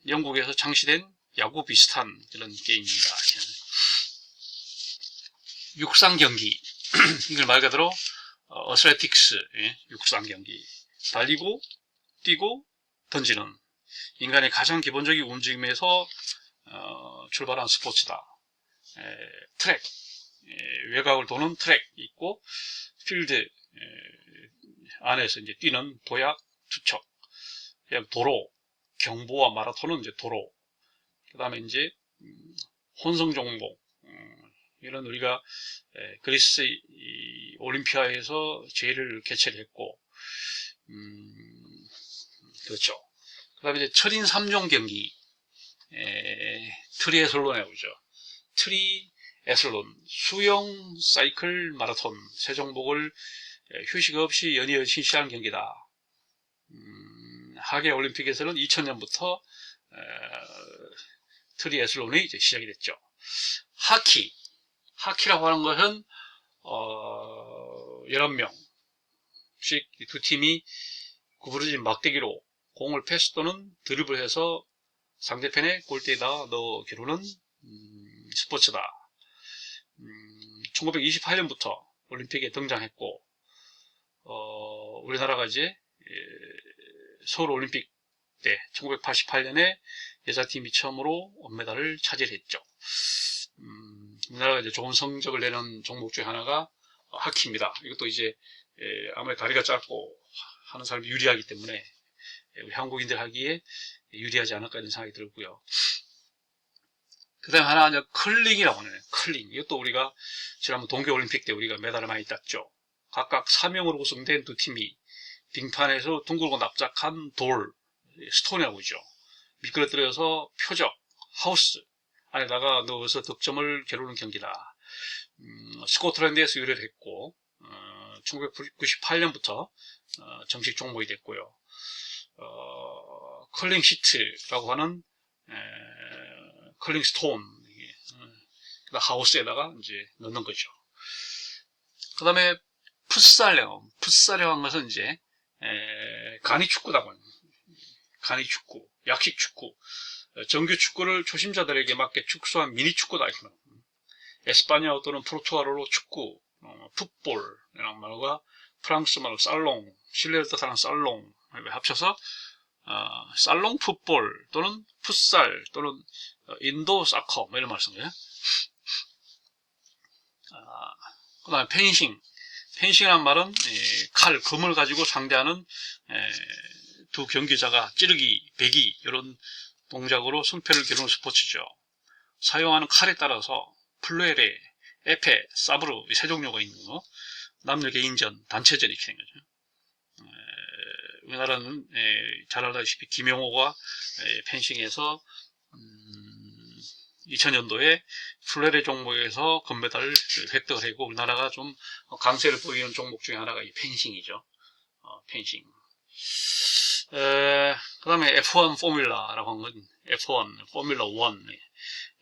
영국에서 창시된 야구 비슷한 그런 게임입니다. 육상 경기, 이걸 말 그대로 어슬레틱스, 육상 경기, 달리고 뛰고 던지는 인간의 가장 기본적인 움직임에서 출발한 스포츠다. 트랙, 외곽을 도는 트랙 있고, 필드 안에서 이제 뛰는 도약, 투척, 도로, 경보와 마라톤은 이제 도로, 그 다음에 이제 혼성 종목, 이런 우리가 그리스 올림피아에서 제의를 개최를 했고, 그렇죠. 그 다음에 이제 철인 3종 경기, 트리애슬론에 오죠. 트리애슬론, 수영, 사이클, 마라톤 세 종목을 휴식 없이 연이어 실시하는 경기다. 하계 올림픽에서는 2000년부터 트리애슬론이 이제 시작이 됐죠. 하키라고 하는 것은 11명씩 두 팀이 구부러진 막대기로 공을 패스 또는 드리블해서 상대편의 골대에다 넣어 겨루는 스포츠다. 1928년부터 올림픽에 등장했고, 우리나라가 이제 서울 올림픽 때 1988년에 여자팀이 처음으로 은메달을 차지했죠. 우리나라가 이제 좋은 성적을 내는 종목 중에 하나가 하키입니다. 이것도 이제 아무래도 다리가 짧고 하는 사람이 유리하기 때문에 우리 한국인들 하기에 유리하지 않을까 이런 생각이 들고요. 그 다음에 하나 이제 curling이라고 하네요. curling. 이것도 우리가 지난번 동계올림픽 때 우리가 메달을 많이 땄죠. 각각 4명으로 구성된 두 팀이 빙판에서 둥글고 납작한 돌, 스톤이라고 하죠. 미끄러뜨려서 표적, 하우스 안에다가 넣어서 득점을 겨루는 경기다. 스코틀랜드에서 유래를 했고 1998년부터 정식 종목이 됐고요. 컬링 시트라고 하는 컬링 스톤 하우스에다가 이제 넣는 거죠. 그 다음에 풋살형 한 것은 이제 간이축구라고 합니다. 간이축구, 약식축구, 정규축구를 초심자들에게 맞게 축소한 미니축구다. 에스파냐 또는 포르투갈어로 축구, 풋볼이라는 말과 프랑스 말로 살롱, 실내를 뜻하는 살롱 합쳐서 살롱 풋볼 또는 풋살 또는 인도 사커 이런 말을 쓴 거예요. 그 다음에 펜싱이라는 말은 칼, 금을 가지고 상대하는 두 경기자가 찌르기, 베기 이런 동작으로 승패를 겨루는 스포츠죠. 사용하는 칼에 따라서 플레레, 에페, 사브르 이 세 종류가 있는 거. 남녀 개인전, 단체전 이렇게 된 거죠. 우리나라는 잘 알다시피 김용호가 펜싱에서 2000년도에 플레레 종목에서 금메달을 획득을 했고 우리나라가 좀 강세를 보이는 종목 중에 하나가 이 펜싱이죠. 펜싱. 그 다음에 F1 포뮬라라고 한 건 F1, 포뮬라 1,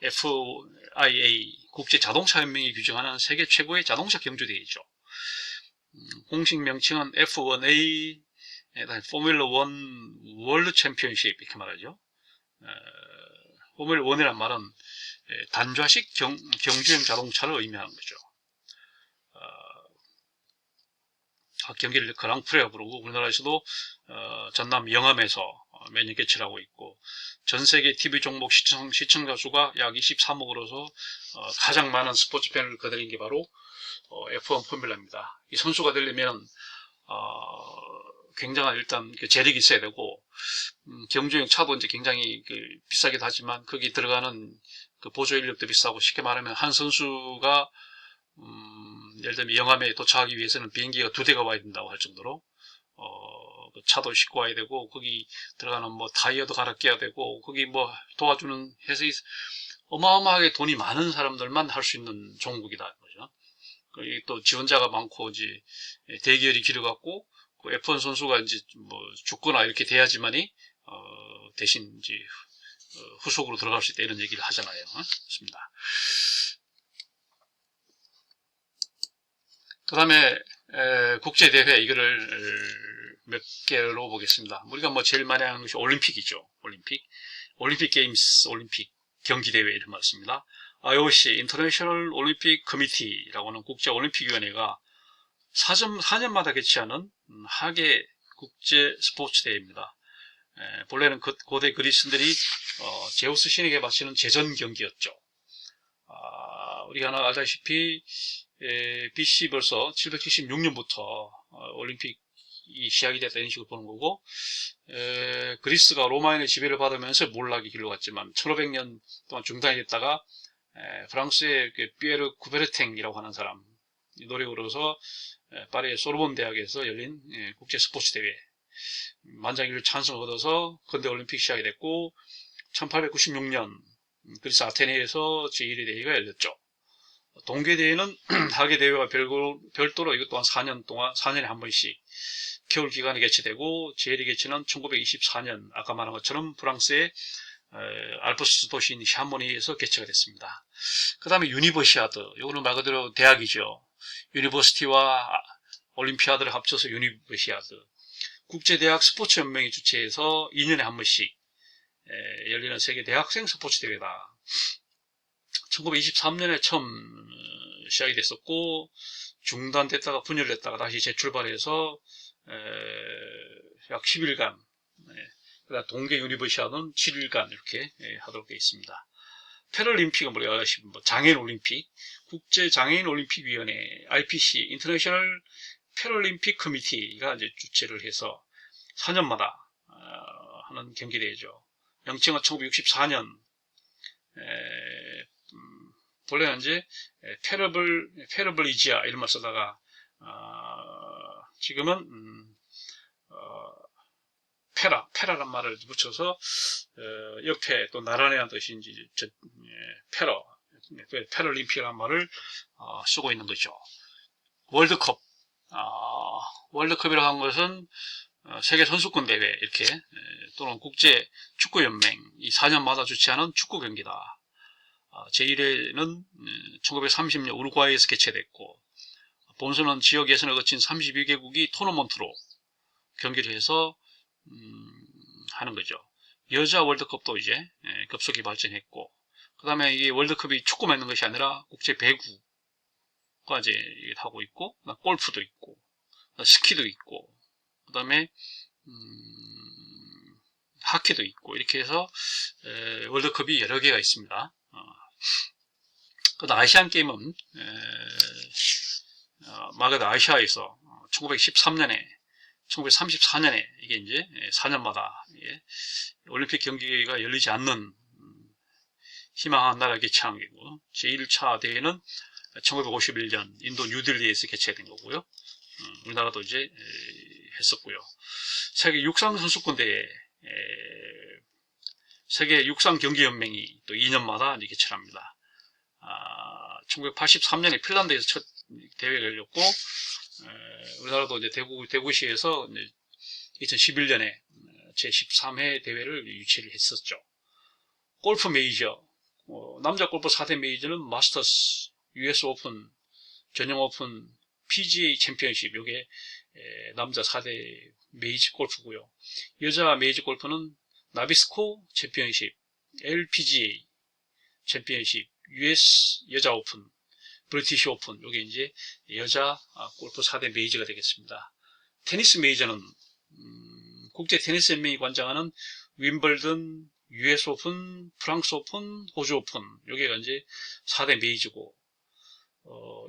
FIA 국제 자동차 연맹이 규정하는 세계 최고의 자동차 경주대회죠. 공식 명칭은 F1A, 포뮬라 1 월드 챔피언십 이렇게 말하죠. 포뮬라 1이란 말은 단좌식 경주형 자동차를 의미하는 거죠. 경기를 그랑프리라고 부르고 우리나라에서도 전남 영암에서 매년 개최를 하고 있고 전세계 TV 종목 시청자 수가 약 23억으로서 가장 많은 스포츠 팬을 거느린 게 바로 F1 포뮬라입니다. 이 선수가 되려면 굉장한 일단 재력이 있어야 되고 경주형 차도 이제 굉장히 비싸기도 하지만 거기 들어가는 그 보조 인력도 비싸고 쉽게 말하면 한 선수가 예를 들면 영암에 도착하기 위해서는 비행기가 2대가 와야 된다고 할 정도로 그 차도 싣고 와야 되고 거기 들어가는 뭐 타이어도 갈아 껴야 되고 거기 뭐 도와주는 해서 어마어마하게 돈이 많은 사람들만 할 수 있는 종목이다 거죠. 거기 또 지원자가 많고 이제 대기열이 길어갖고 그 F1 선수가 이제 뭐 죽거나 이렇게 돼야지만이 대신 이제 후속으로 들어갈 수 있다 이런 얘기를 하잖아요. 그렇습니다. 그 다음에 국제대회 이거를 몇 개로 보겠습니다. 우리가 뭐 제일 많이 하는 것이 올림픽이죠. 올림픽 게임스, 올림픽 경기대회 이런 말 씁니다. IOC, 인터내셔널 올림픽 커미티라고 하는 국제올림픽위원회가 4년마다 개최하는 하계 국제 스포츠 대회입니다. 본래는 고대 그리스인들이 제우스 신에게 바치는 제전 경기였죠. 우리가 하나 알다시피 BC 벌써 776년부터 올림픽이 시작이 됐다 이런 식으로 보는 거고 그리스가 로마인의 지배를 받으면서 몰락이 길로 갔지만 1500년 동안 중단이 됐다가 프랑스의 피에르 쿠베르탱이라고 하는 사람 노력으로서 파리의 소르본 대학에서 열린 국제 스포츠 대회 만장일루 찬성을 얻어서 근대 올림픽 시작이 됐고 1896년 그리스 아테네에서 제1회 대회가 열렸죠. 동계대회는 하계대회와 별도로 이것 또한 4년에 한 번씩 겨울 기간에 개최되고 제1회 개최는 1924년 아까 말한 것처럼 프랑스의 알프스 도시인 샤모니에서 개최가 됐습니다. 그 다음에 유니버시아드, 이거는 말 그대로 대학이죠. 유니버시티와 올림피아드를 합쳐서 유니버시아드. 국제대학 스포츠연맹이 주최해서 2년에 한 번씩 열리는 세계 대학생 스포츠 대회다. 1923년에 처음 시작이 됐었고 중단됐다가 분열됐다가 다시 재출발해서 약 10일간 그다음 동계 유니버시아드는 7일간 이렇게 하도록 되어 있습니다. 패럴림픽은 뭐야? 뭐 장애인 올림픽, 국제 장애인 올림픽 위원회, IPC, 인터내셔널 패럴림픽 커미티가 이제 주최를 해서 4년마다 하는 경기대회죠. 명칭은 1964년 본래는 이제 페러블리지아 이런 말 쓰다가 지금은 페라란 말을 붙여서 옆에 또 나란히란 뜻인지 패럴림픽이라는 말을 쓰고 있는 거죠. 월드컵 월드컵이라고 한 것은 세계 선수권 대회 이렇게 또는 국제 축구 연맹 이 4년마다 주최하는 축구 경기다. 제1회는 1930년 우루과이에서 개최됐고 본선은 지역 예선을 거친 32개국이 토너먼트로 경기를 해서 하는 거죠. 여자 월드컵도 이제 급속히 발전했고 그 다음에 이 월드컵이 축구만 있는 것이 아니라 국제 배구가 이제 하고 있고 골프도 있고 스키도 있고 그 다음에 하키도 있고 이렇게 해서 월드컵이 여러 개가 있습니다. 그 아시안 게임은 마가드 아시아에서 1934년에 이게 이제 4년마다 올림픽 경기가 열리지 않는 희망한 나라 개최한 거고 제1차 대회는 1951년 인도 뉴델리에서 개최된 거고요. 우리나라도 이제 했었고요. 세계 육상 선수권 대회, 세계 육상 경기 연맹이 또 2년마다 이제 개최를 합니다. 1983년에 핀란드에서 첫 대회가 열렸고 우리나라도 이제 대구시에서 이제 2011년에 제13회 대회를 유치를 했었죠. 골프 메이저, 남자 골프 4대 메이저는 마스터스, US 오픈, 전용 오픈, PGA 챔피언십, 요게 남자 4대 메이저 골프고요. 여자 메이저 골프는 나비스코 챔피언십, LPGA 챔피언십, US 여자 오픈, 브리티시 오픈, 요게 이제 여자 골프 4대 메이저가 되겠습니다. 테니스 메이저는 국제 테니스 연맹이 관장하는 윈블던, US 오픈, 프랑스 오픈, 호주 오픈, 요게가 이제 4대 메이저고,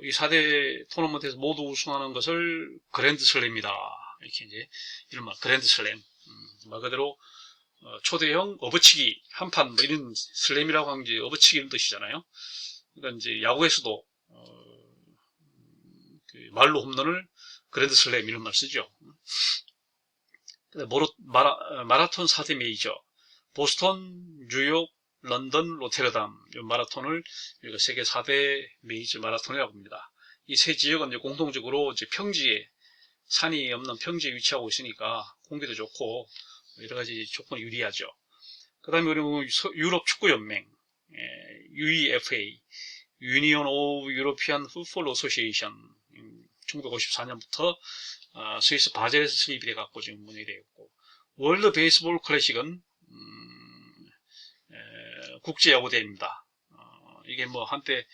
이 4대 토너먼트에서 모두 우승하는 것을 그랜드 슬램이다. 이렇게 이제 이런 말, 그랜드 슬램. 말 그대로 초대형 업어치기, 한판 뭐 이런 슬램이라고 하는 게 업어치기 이런 뜻이잖아요. 그러니까 이제 야구에서도 그 말로 홈런을 그랜드 슬램 이런 말 쓰죠. 마라톤 4대 메이저, 보스턴, 뉴욕, 런던, 로테르담, 이 마라톤을 우리가 세계 4대 메이저 마라톤이라고 합니다. 이 세 지역은 이제 공통적으로 이제 평지에, 산이 없는 평지에 위치하고 있으니까 공기도 좋고 여러 가지 조건이 유리하죠. 그 다음에 우리 유럽 축구 연맹, UEFA, Union of European Football Association, 1954년부터 스위스 바젤에서 수립이 돼갖고 지금 운영이 되었고, 월드 베이스볼 클래식은 국제야구대회입니다. 이게 뭐 한때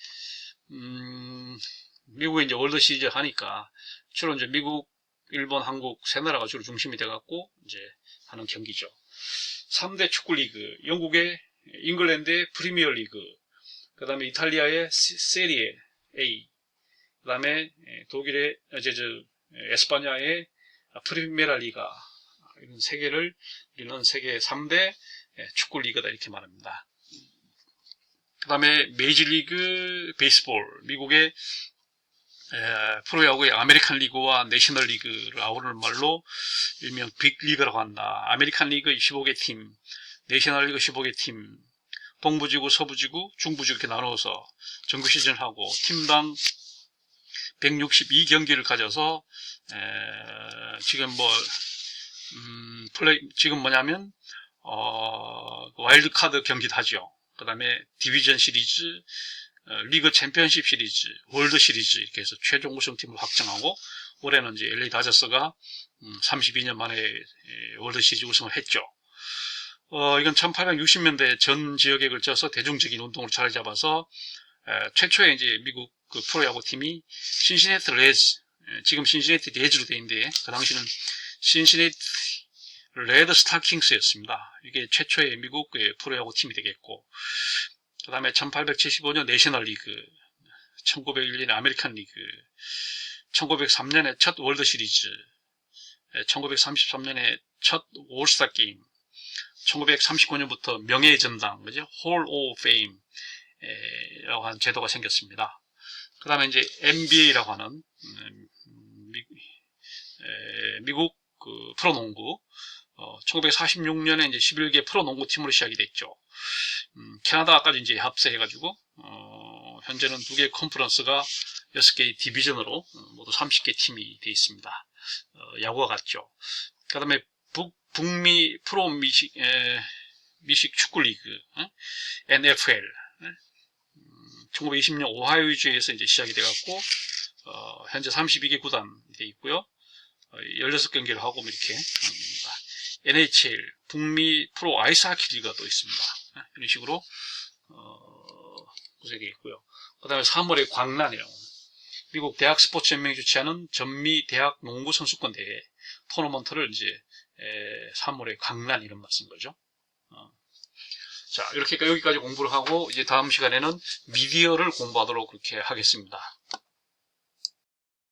미국에 이제 월드 시리즈 하니까 주로 이제 미국, 일본, 한국 세 나라가 주로 중심이 돼갖고 이제 하는 경기죠. 3대 축구 리그, 영국의 잉글랜드의 프리미어 리그, 그 다음에 이탈리아의 세리에 A, 그 다음에 독일의 에스파냐의 프리메라 리가, 이런 세 개를 우리는 세계 3대 축구 리그다 이렇게 말합니다. 그 다음에 메이저리그 베이스볼, 미국의 프로야구의 아메리칸 리그와 내셔널 리그를 아우르는 말로 일명 빅리그라고 한다. 아메리칸 리그 15개 팀, 내셔널 리그 15개 팀, 동부지구, 서부지구, 중부지구 이렇게 나누어서 정규 시즌을 하고 팀당 162경기를 가져서 지금 지금 뭐냐면 와일드카드 경기도 하죠. 그 다음에 디비전 시리즈, 리그 챔피언십 시리즈, 월드 시리즈 이렇게 해서 최종 우승팀을 확정하고 올해는 이제 LA 다저스가 32년 만에 월드 시리즈 우승을 했죠. 이건 1860년대 전 지역에 걸쳐서 대중적인 운동을 자리 잡아서 최초의 이제 미국 그 프로야구 팀이 신시내티 레즈, 지금 신시내티 레즈로 돼 있는데 그 당시는 신시내티 레드 스타킹스였습니다. 이게 최초의 미국 프로야구 팀이 되겠고, 그 다음에 1875년 내셔널 리그, 1901년 아메리칸 리그, 1903년에 첫 월드 시리즈, 1933년에 첫 올스타 게임, 1939년부터 명예의 전당, 그죠? 홀 오브 페임 라고 하는 제도가 생겼습니다. 그 다음에 이제 NBA라고 하는 미국 그 프로농구, 1946년에 이제 11개 프로농구 팀으로 시작이 됐죠. 캐나다까지 이제 합세해가지고 현재는 2개 컨퍼런스가 6개의 디비전으로 모두 30개 팀이 되어 있습니다. 야구와 같죠. 그 다음에 북미 프로 미식 축구 리그, NFL, 1920년 오하이오주에서 이제 시작이 돼갖고 현재 32개 구단이 되어 있고요. 16경기를 하고 이렇게 합니다. NHL, 북미 프로 아이스하키 리그가 또 있습니다. 이런 식으로 구성되어 있고요. 그 다음에 3월에 광란이라고, 미국 대학 스포츠 연맹이 주최하는 전미 대학 농구 선수권 대회 토너먼트를 이제 3월에 광란 이런 말씀 거죠. 자, 이렇게 여기까지 공부를 하고 이제 다음 시간에는 미디어를 공부하도록 그렇게 하겠습니다.